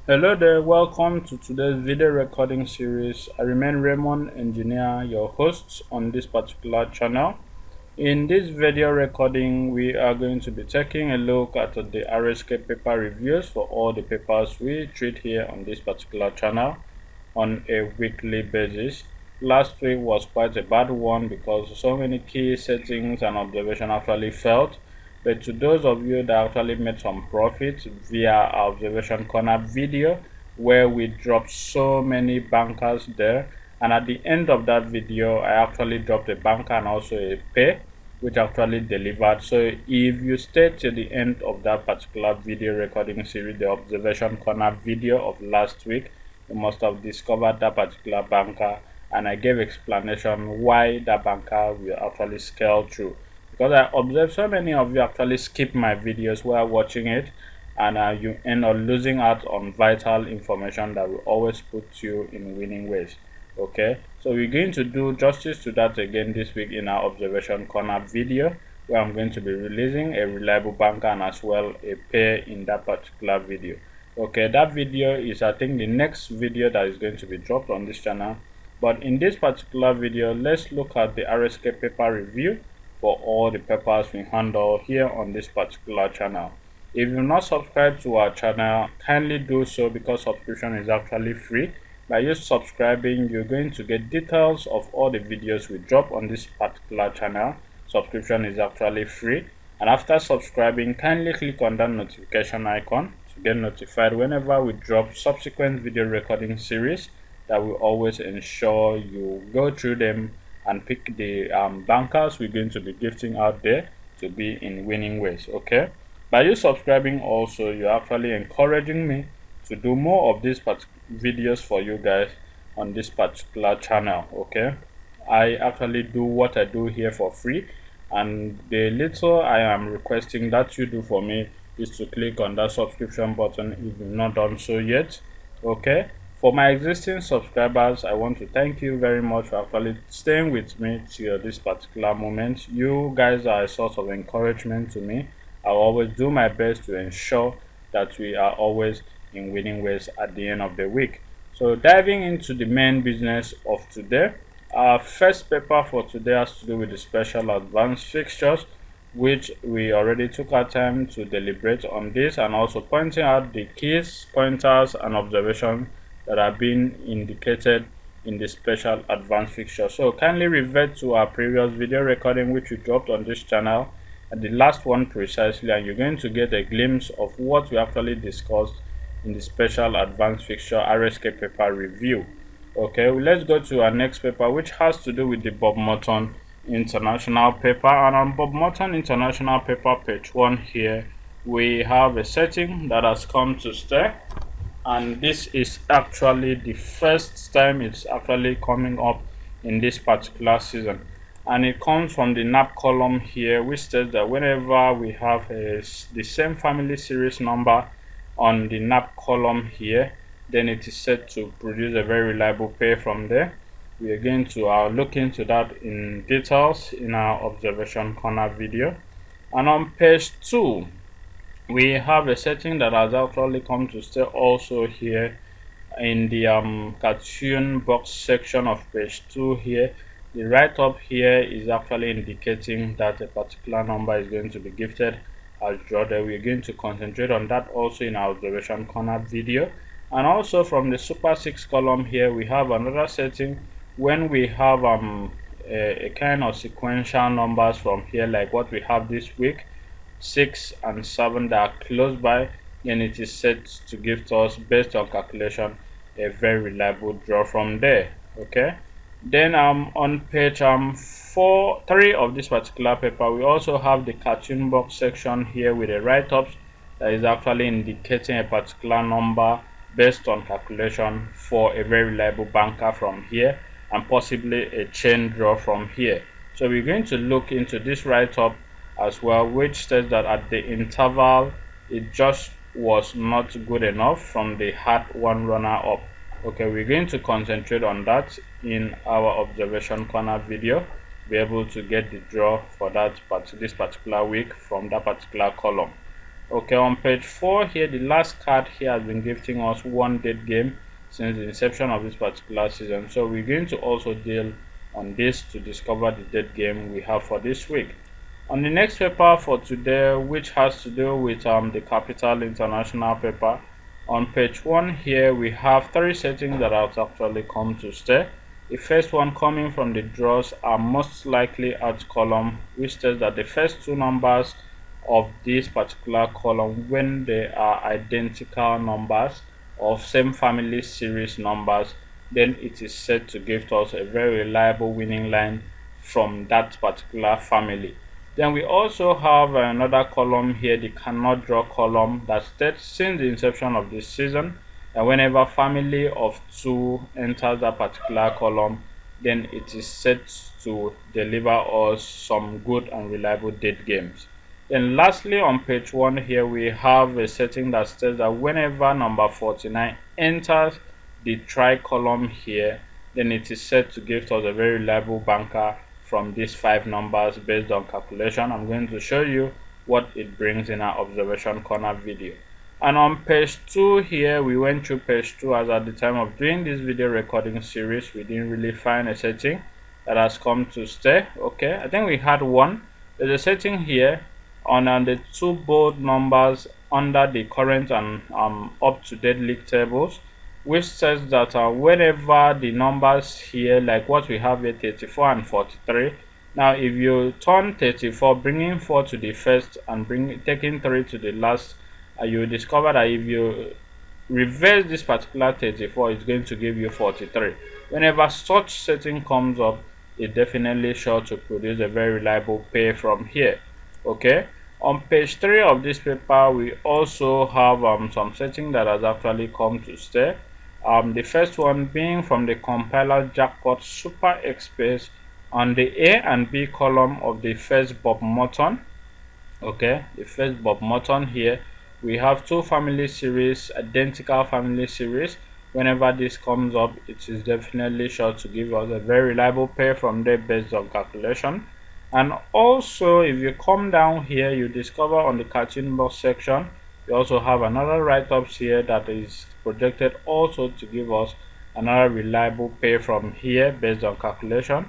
Hello there, welcome to today's video recording series. I remain Raymond Engineer, your host on this particular channel. In this video recording, we are going to be taking a look at the RSK paper reviews for all the papers we treat here on this particular channel on a weekly basis. Last week was quite a bad one because so many key settings and observation actually failed. But to those of you that actually made some profit via our observation corner video, where we dropped so many bankers there, and at the end of that video I actually dropped a banker and also a pay which actually delivered. So if you stay till the end of that particular video recording series, the observation corner video of last week, you must have discovered that particular banker, and I gave explanation why that banker will actually scale through, because I observed so many of you actually skip my videos while watching it, and you end up losing out on vital information that will always put you in winning ways. Okay, so we're going to do justice to that again this week in our observation corner video, where I'm going to be releasing a reliable banker and as well a pair in that particular video. Okay, that video is, I think, the next video that is going to be dropped on this channel. But in this particular video, let's look at the RSK paper review for all the papers we handle here on this particular channel. If you're not subscribed to our channel, kindly do so, because subscription is actually free. By you subscribing, you're going to get details of all the videos we drop on this particular channel. Subscription is actually free, and after subscribing, kindly click on that notification icon to get notified whenever we drop subsequent video recording series that will always ensure you go through them and pick the bankers we're going to be gifting out there to be in winning ways. Okay, by you subscribing also, you're actually encouraging me to do more of these videos for you guys on this particular channel. Okay, I actually do what I do here for free, and the little I am requesting that you do for me is to click on that subscription button if you've not done so yet. Okay, for my existing subscribers, I want to thank you very much for actually staying with me till this particular moment. You guys are a source of encouragement to me. I'll always do my best to ensure that we are always in winning ways at the end of the week. So diving into the main business of today, our first paper for today has to do with the special advanced fixtures, which we already took our time to deliberate on this, and also pointing out the keys, pointers, and observations that are being indicated in the special advanced fixture. So kindly revert to our previous video recording which we dropped on this channel, and the last one precisely, and you're going to get a glimpse of what we actually discussed in the special advanced fixture RSK paper review. Okay, well, let's go to our next paper, which has to do with the Bob Morton International paper. And on Bob Morton International paper, page 1 here, we have a setting that has come to stay, and this is actually the first time it's actually coming up in this particular season, and it comes from the NAP column here, which says that whenever we have the same family series number on the NAP column here, then it is set to produce a very reliable pair from there. We are going to look into that in details in our observation corner video. And on page 2, we have a setting that has actually come to stay also here in the cartoon box section of page 2 here. The write-up here is actually indicating that a particular number is going to be gifted as draw. We're going to concentrate on that also in our observation corner video. And also from the Super 6 column here, we have another setting when we have a kind of sequential numbers from here, like what we have this week, 6 and 7, that are close by, then it is set to give us, based on calculation, a very reliable draw from there. Okay, then on page 3 of this particular paper, we also have the cartoon box section here with the write-ups that is actually indicating a particular number based on calculation for a very reliable banker from here, and possibly a chain draw from here. So we're going to look into this write-up as well, which says that at the interval it just was not good enough from the hard one runner up. Okay, we're going to concentrate on that in our observation corner video, be able to get the draw for that this particular week from that particular column. Okay, on page 4 here, the last card here has been gifting us one dead game since the inception of this particular season. So we're going to also deal on this to discover the dead game we have for this week. On the next paper for today, which has to do with the Capital International paper, on page 1 here we have 3 settings that have actually come to stay. The first one coming from the draws are most likely at column, which says that the first 2 numbers of this particular column, when they are identical numbers of same family series numbers, then it is said to give us a very reliable winning line from that particular family. Then we also have another column here, the cannot draw column, that states since the inception of this season, and whenever family of 2 enters that particular column, then it is set to deliver us some good and reliable date games. Then lastly, on page 1 here we have a setting that says that whenever number 49 enters the try column here, then it is set to give us a very reliable banker from these 5 numbers based on calculation. I'm going to show you what it brings in our observation corner video. And on page 2 here, we went through page 2 as at the time of doing this video recording series, we didn't really find a setting that has come to stay. Okay, I think we had one. There's a setting here on the 2 bold numbers under the current and up-to-date league tables, which says that whenever the numbers here, like what we have here, 34 and 43, now if you turn 34, bringing 4 to the first and taking 3 to the last, you will discover that if you reverse this particular 34, it's going to give you 43. Whenever such setting comes up, it definitely sure to produce a very reliable pair from here. Okay, on page 3 of this paper, we also have some setting that has actually come to stay. The first one being from the compiler Jackpot Super Express on the A and B column of the first Bob Morton. Okay, the first Bob Morton here, we have 2 family series, identical family series. Whenever this comes up, it is definitely sure to give us a very reliable pair from there based on calculation. And also, if you come down here, you discover on the cartoon box section, we also have another write-ups here that is projected also to give us another reliable pair from here based on calculation.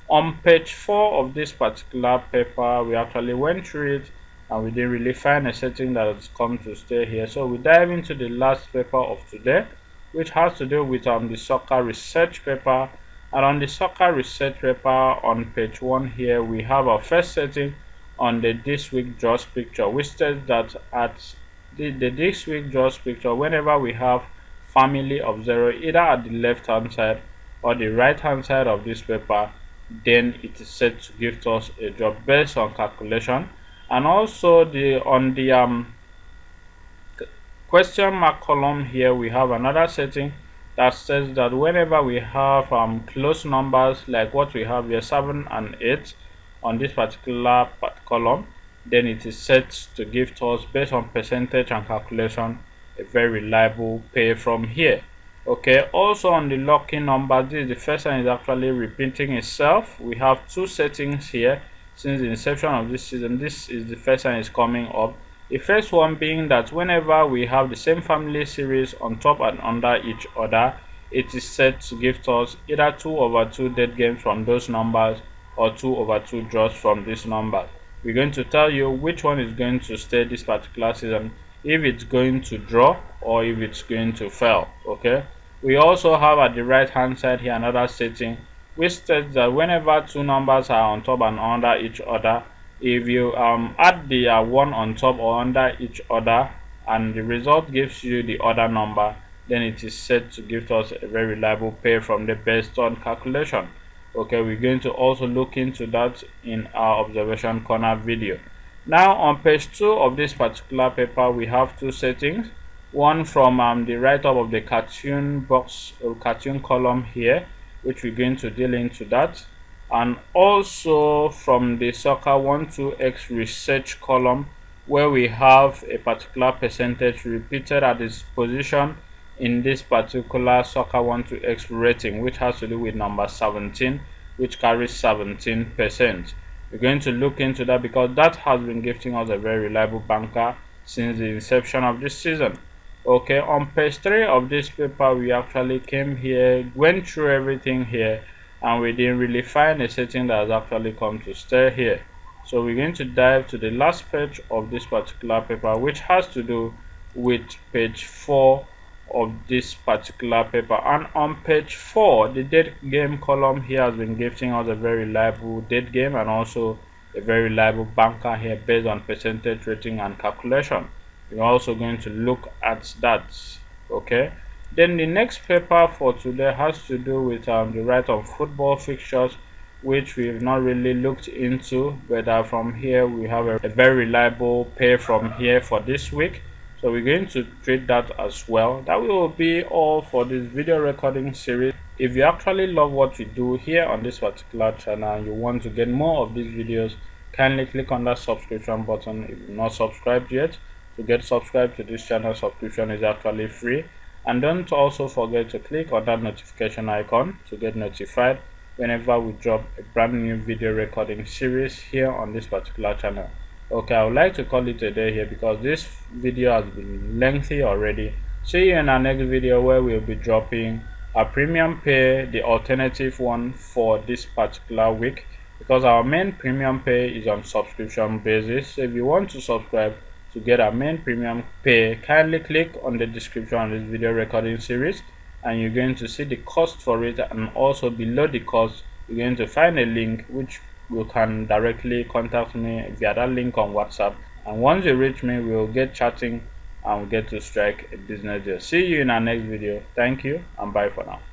On page 4 of this particular paper, we actually went through it and we didn't really find a setting that has come to stay here. So we dive into the last paper of today, which has to do with the soccer research paper. And on the soccer research paper on page 1 here, we have our first setting on the this week draws picture, which says that at the this week draws picture, whenever we have family of 0 either at the left hand side or the right hand side of this paper, then it is set to give us a draw based on calculation. And also on the question mark column here, we have another setting that says that whenever we have close numbers like what we have here, 7 and 8 on this particular column, then it is set to give us based on percentage and calculation a very reliable pair from here. Okay, also on the lucky number, this is the first time is actually repeating itself. We have 2 settings here since the inception of this season. This is the first time it's coming up. The first one being that whenever we have the same family series on top and under each other, it is set to give us either 2/2 dead games from those numbers or 2/2 draws from this number. We're going to tell you which one is going to stay this particular season, if it's going to draw or if it's going to fail. Okay, we also have at the right hand side here another setting which states that whenever 2 numbers are on top and under each other, if you add the one on top or under each other and the result gives you the other number, then it is set to give us a very reliable pair from the based on calculation. Okay, we're going to also look into that in our observation corner video. Now on page 2 of this particular paper, we have 2 settings. One from the write-up of the cartoon box or cartoon column here, which we're going to deal into that, and also from the soccer 12x research column, where we have a particular percentage repeated at its position in this particular soccer 12x rating, which has to do with number 17, which carries 17%. We're going to look into that because that has been gifting us a very reliable banker since the inception of this season. Okay, on page 3 of this paper, we actually came here, went through everything here, and we didn't really find a setting that has actually come to stay here. So we're going to dive to the last page of this particular paper, which has to do with page 4 of this particular paper. And on page 4, the dead game column here has been giving us a very reliable dead game and also a very reliable banker here based on percentage rating and calculation. We're also going to look at that. Okay, then the next paper for today has to do with the right of football fixtures, which we've not really looked into, but from here we have a very reliable pair from here for this week. So we're going to treat that as well. That will be all for this video recording series. If you actually love what we do here on this particular channel and you want to get more of these videos, kindly click on that subscription button if you're not subscribed yet. To get subscribed to this channel, subscription is actually free. And don't also forget to click on that notification icon to get notified whenever we drop a brand new video recording series here on this particular channel. Okay, I would like to call it a day here because this video has been lengthy already. See you in our next video where we'll be dropping a premium pay, the alternative one for this particular week, because our main premium pay is on subscription basis. So if you want to subscribe to get our main premium pay, kindly click on the description of this video recording series and you're going to see the cost for it, and also below the cost you're going to find a link which you can directly contact me via that link on WhatsApp, and once you reach me we'll get chatting and we'll get to strike a business deal. See you in our next video. Thank you and bye for now.